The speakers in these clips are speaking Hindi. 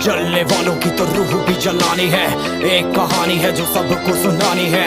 जलने वालों की तो रूह भी जलानी है। एक कहानी है जो सबको सुनानी है।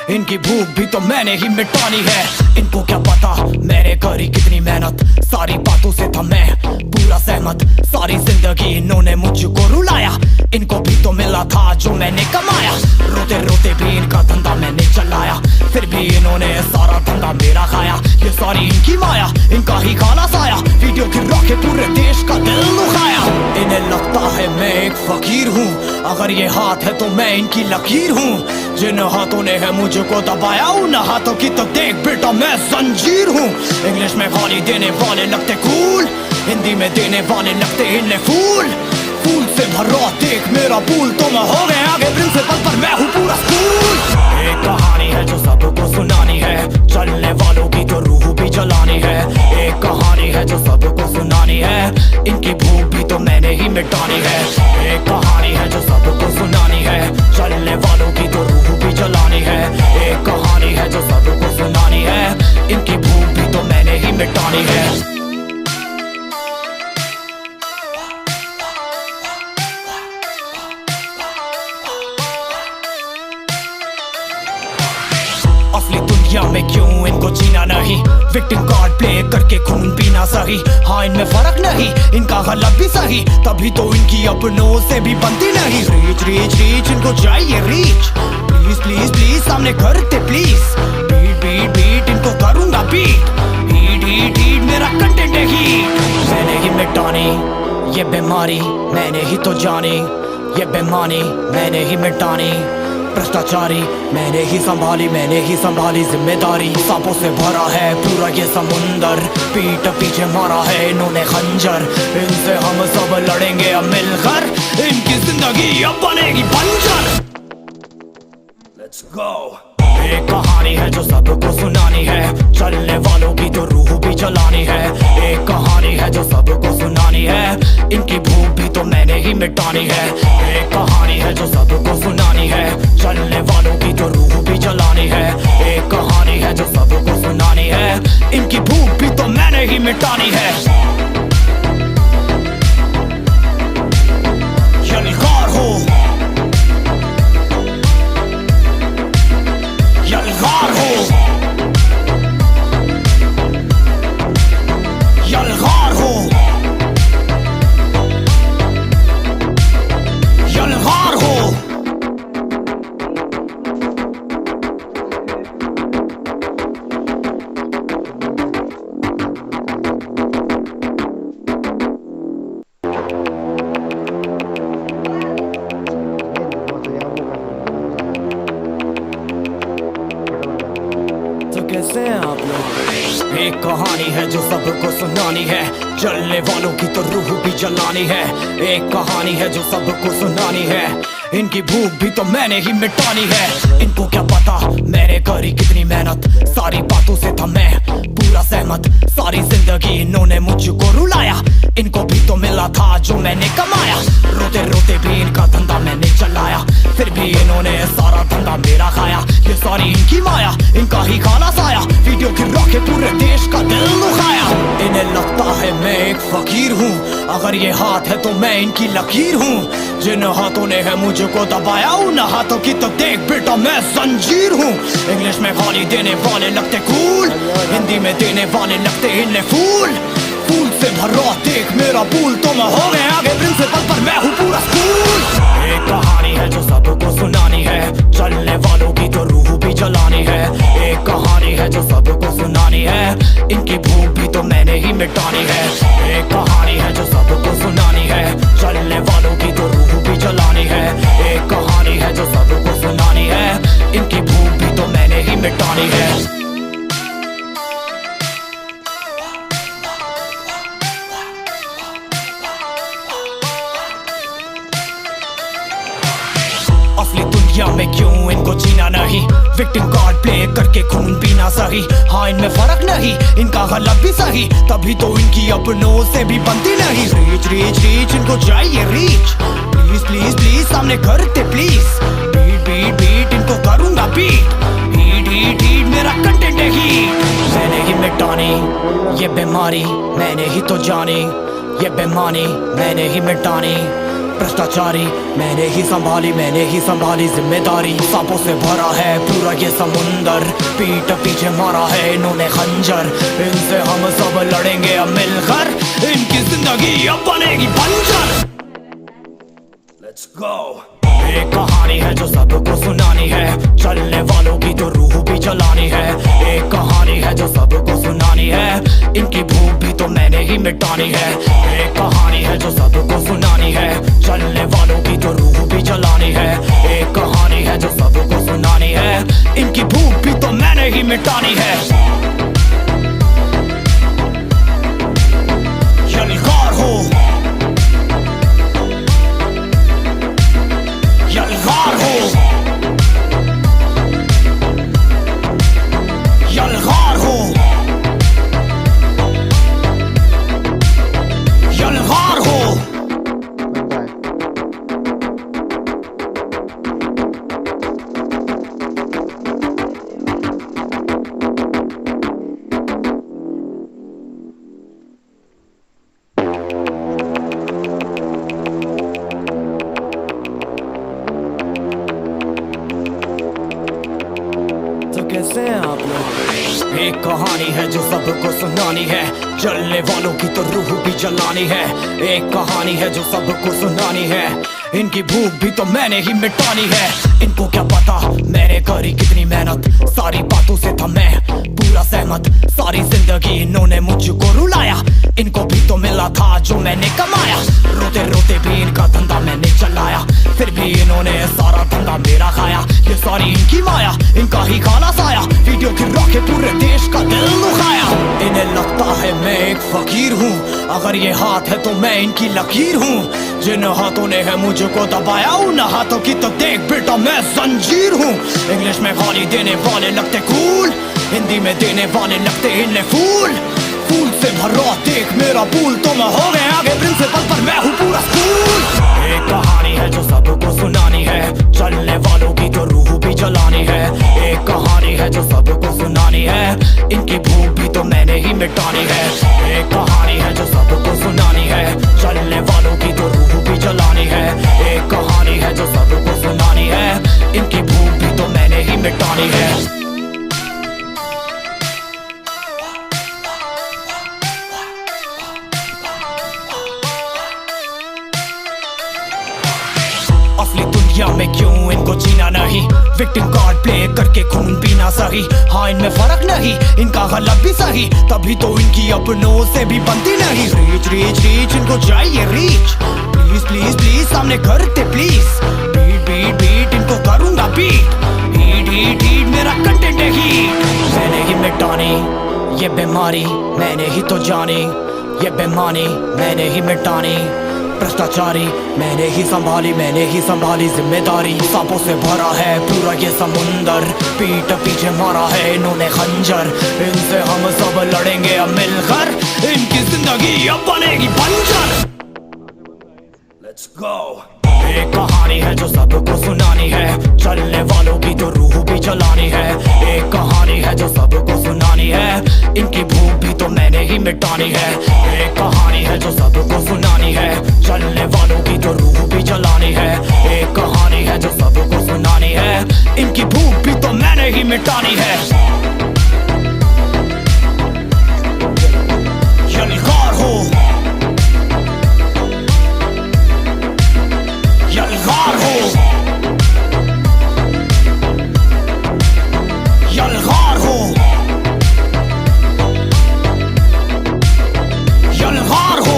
इनकी भूख भी तो मैंने ही मिटानी है। इनको क्या पता मैंने करी कितनी मेहनत, सारी बातों से था मैं पूरा सहमत। सारी जिंदगी इन्होंने मुझको रुलाया, इनको भी तो मिला था जो मैंने कमाया। रोते रोते भी इनका धंधा मैंने चलाया, फिर भी इन्होंने सारा धंधा मेरा खाया। ये सारी इनकी माया, इनका ही खाना साया, वीडियो गिरा के पूरे देश का दिल दुखाया। इन्हें लगता है मैं एक फकीर हूँ, अगर ये हाथ है तो मैं इनकी लकीर हूँ। जिन हाथों ने है मुझको दबाया, उन हाथों की तो देख बेटा मैं जंजीर हूँ। इंग्लिश में गाली देने वाले लगते कूल, हिंदी में देने वाले लगते इन्हें फूल। फूल से भरा देख मेरा पूल, तो मैं हो गया आगे प्रिंसिपल पर मैं हूँ पूरा स्कूल। एक कहानी है जो सबको सुनानी है, चलने वालों की तो रूह भी जलानी है। एक कहानी है जो सबको सुनानी है, इनकी भूख भी तो मैंने ही मिटानी है। एक कहानी है जो सबको सुनानी है, चलने वालों की तो रूह भी जलानी है। एक कहानी है जो सबको सुनानी है, इनकी भूख भी तो मैंने ही मिटानी है। असली दुनिया में क्यों इनको जीना नहीं, विक्टिम कार्ड प्ले करके खून पीना सही। हाँ इनमें फर्क नहीं, इनका गलत भी सही, तभी तो इनकी अपनों से भी बनती नहीं। रीच रीच रीच इनको चाहिए रीच, प्लीज प्लीज प्लीज सामने करते प्लीज। बीट बीट बीट इनको करूंगा बीट, हीट हीट हीट मेरा कंटेंट है हीट। मैंने ही मिटानी ये बीमारी, मैंने ही तो जानी ये बेमानी, मैंने ही मिटानी भ्रष्टाचारी। मैंने ही संभाली जिम्मेदारी। सांपों से भरा है पूरा ये समुंदर, पीठ पीछे मारा है इन्होंने खंजर। इनसे हम सब लड़ेंगे अब मिलकर, इनकी जिंदगी अब बनेगी बंजर। Let's go। एक कहानी है जो सबको सुनानी है, चलने वालों की तो रूह भी जलानी है। एक कहानी है जो सबको सुनानी है, इनकी भूख भी तो मैंने ही मिटानी है। एक कहानी है जो सबको सुनानी है, चलने वालों की तो रूह भी जलानी है। एक कहानी है जो सबको सुनानी है, इनकी भूख भी तो मैंने ही मिटानी है। यलगार हो, यलगार हो, यलगार हो, यलगार हो। कैसे हैं आप लोग? एक कहानी है जो सबको सुनानी है, चलने वालों की तो रूह भी जलानी है। एक कहानी है जो सबको सुनानी है, इनकी भूख भी तो मैंने ही मिटानी है। इनको क्या पता मैंने करी कितनी मेहनत, सारी बातों से था मैं पूरा सहमत। सारी जिंदगी इन्होंने मुझको रुलाया, इनको भी तो मिला था जो मैंने कमाया। रोते रोते भी इनका धंधा मैंने चलाया, फिर भी इन्होंने सारा धंधा मेरा खाया। ये सारी इनकी माया, इनका ही खाना साया, वीडियो गिरा के पूरे देश का दिल दुखाया। इन्हें लगता है मैं एक फकीर हूँ, अगर ये हाथ है तो मैं इनकी लकीर हूँ। जिन हाथों ने है मुझको दबाया, उन हाथों की तो देख बेटा मैं जंजीर हूँ। इंग्लिश में गाली देने वाले लगते कूल, हिंदी में देने वाले लगते इन्हें फूल। फूल से भरा देख मेरा पूल, तो मैं हो गया आगे प्रिंसिपल पर मैं हूँ पूरा स्कूल। एक कहानी है जो सबको सुनानी है, चलने वालों की तो रूह भी जलानी है। एक कहानी है जो सबको सुनानी है, इनकी भूख भी तो मैंने ही मिटानी है। एक कहानी है जो सबको सुनानी है, चलने वालों की तो रूह भी जलानी है। एक कहानी है जो सबको सुनानी है, इनकी भूख भी तो मैंने ही मिटानी है। असली दुनिया में क्यों इनको जीना नहीं, विक्टिम कार्ड प्ले करके खून पीना सही। हाँ इनमें फर्क नहीं, इनका गलत भी सही, तभी तो इनकी अपनों से भी बनती नहीं। रीच रीच रीच इनको चाहिए रीच, प्लीज प्लीज प्लीज सामने करते प्लीज। बीट बीट बीट इनको करूंगा बीट, हीट हीट हीट मेरा कंटेंट है हीट। मैंने ही मिटानी ये बीमारी, मैंने ही तो जानी ये बेमानी, मैंने ही मिटानी भ्रष्टाचारी मैंने ही संभाली जिम्मेदारी। सांपों से भरा है पूरा ये समुंदर, पीठ पीछे मारा है इन्होंने खंजर। इनसे हम सब लड़ेंगे अब मिलकर, इनकी जिंदगी अब बनेगी बंजर। Let's go। एक कहानी है जो सबको सुनानी है, चलने वालों की तो रूह भी जलानी है। एक कहानी है जो सबको सुनानी है, इनकी भूख भी तो मैंने ही मिटानी है। एक कहानी है जो सबको सुनानी है, चलने वालों की तो रूह भी जलानी है। एक कहानी है जो सबको सुनानी है, इनकी भूख भी तो मैंने ही मिटानी है। यलगार हो, यलगार हो, यलगार हो, यलगार हो। कैसे हैं आप लोग? एक कहानी है जो सबको सुनानी है, जलने वालों की तो रूह भी जलानी है। एक कहानी है जो सबको सुनानी है, इनकी भूख भी तो मैंने ही मिटानी है। इनको क्या पता मैंने करी कितनी मेहनत, सारी बातों से था मैं पूरा सहमत। सारी जिंदगी इन्होंने मुझको रुलाया, इनको भी तो मिला था जो मैंने कमाया। रोते रोते भी इनका धंधा मैंने चलाया, फिर भी इन्होंने सारा धंधा मेरा खाया। ये सारी इनकी माया, इनका ही काला साया, वीडियो गिरा के पूरे देश का दिल दुखाया। इन्हें लगता है मैं एक फकीर हूँ, अगर ये हाथ है तो मैं इनकी लकीर हूँ। जिन हाथों ने है मुझको दबाया, उन हाथों की तो देख बेटा मैं जंजीर हूँ। इंग्लिश में गाली देने वाले लगते कूल, हिंदी में देने वाले लगते इन्हें फूल। फूल से भरा देख मेरा पूल, तो मैं हो गया आगे प्रिंसिपल पर मैं हूँ पूरा स्कूल। एक कहानी है जो सबको सुनानी है, चलने वालों की तो रूह भी जलानी है। एक कहानी है जो सबको सुनानी है, इनकी भूख भी तो मैंने ही मिटानी है। एक कहानी है जो सबको सुनानी है, चलने वालों की तो रूह भी जलानी है। एक कहानी है जो सबको सुनानी है, इनकी भूख भी तो मैंने ही मिटानी है। असली दुनिया में क्यों इनको जीना नहीं, विक्टिम कार्ड प्ले करके खून पीना सही। हाँ इनमें फर्क नहीं, इनका गलत भी सही, तभी तो इनकी अपनों से भी बनती नहीं। रीच रीच रीच इनको चाहिए रीच, प्लीज प्लीज प्लीज सामने करते प्लीज। बीट बीट बीट इनको करूंगा बीट, हीट हीट हीट मेरा कंटेंट है हीट। मैंने ही मिटानी ये बीमारी, मैंने ही तो जानी ये बेमानी, मैंने ही मिटानी। भ्रष्टाचारी मैंने ही संभाली जिम्मेदारी। सांपों से भरा है पूरा ये समुंदर, पीठ पीछे मारा है इन्होंने खंजर। इनसे हम सब लड़ेंगे अब मिलकर, इनकी जिंदगी अब बनेगी बंजर। Let's go। एक कहानी है जो सबको सुनानी है, चलने वालों की तो रूह भी जलानी है। एक कहानी है जो सबको सुनानी है, इनकी भूख भी तो मैंने ही मिटानी है। एक कहानी है जो सबको सुनानी है, चलने वालों की तो रूह भी जलानी है। एक कहानी है जो सबको सुनानी है, इनकी भूख भी तो मैंने ही मिटानी है। यलगार हो, यलगार हो, यलगार हो, यलगार हो।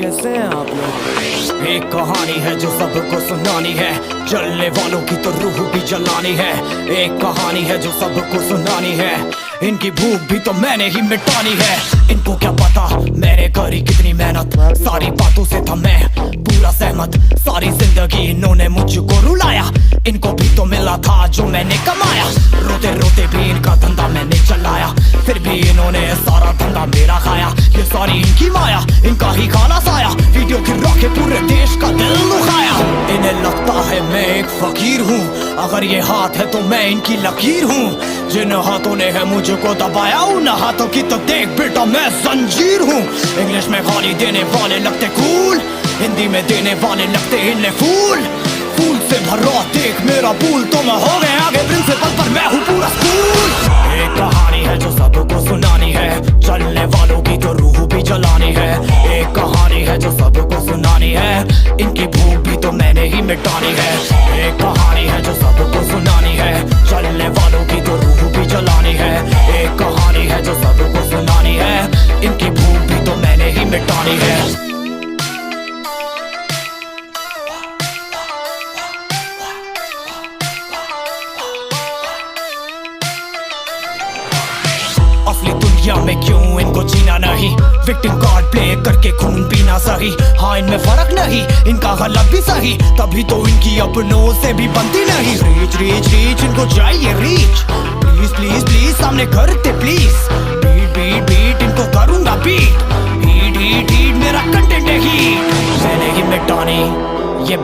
कैसे हैं आप लोग? एक कहानी है जो सबको सुनानी है, जलने वालों की तो रूह भी जलानी है। एक कहानी है जो सबको सुनानी है, इनकी भूख भी तो मैंने ही मिटानी है। इनको क्या पता मैंने करी कितनी मेहनत, सारी बातों से था मैं पूरा सहमत। सारी जिंदगी इन्होंने मुझको रुलाया, इनको भी तो मिला था जो मैंने कमाया। रोते रोते भी इनका धंधा मैंने चलाया, भी इन्होंने सारा धंधा मेरा खाया, ये सारी इनकी माया, इनका ही खाना साया, वीडियो गिरा के पूरे देश का दिल दुखाया। इन्हें लगता है मैं एक फकीर हूँ, अगर ये हाथ है तो मैं इनकी लकीर हूँ। जिन हाथों ने है मुझको दबाया, उन हाथों की तो देख बेटा मैं जंजीर हूँ। इंग्लिश में गाली देने वाले लगते कूल, हिंदी में देने वाले लगते इन्हें फूल। फूल से भरा देख मेरा पूल, तो मैं हो गया आगे प्रिंसिपल पर मैं हूँ पूरा स्कूल। एक कहानी है जो सबको सुनानी है, चलने वालों की तो रूह भी जलानी है। एक कहानी है जो सबको सुनानी है, इनकी भूख भी तो मैंने ही मिटानी है। एक कहानी है जो सबको सुनानी है, चलने वालों की तो रूह भी जलानी है। एक कहानी है जो सबको सुनानी है, इनकी भूख भी तो मैंने ही मिटानी है। असली दुनिया में क्यों इनको जीना नहीं, विक्टिम कार्ड प्ले करके खून पीना सही। हाँ इनमें फर्क नहीं, इनका गलत भी सही, तभी तो इनकी अपनों से भी बनती नहीं। रीच रीच रीच इनको चाहिए रीच, प्लीज प्लीज प्लीज सामने करते प्लीज। बीट बीट बीट इनको करूंगा बीट, हीट हीट हीट मेरा कंटेंट है हीट। मैंने ही मिटानी ये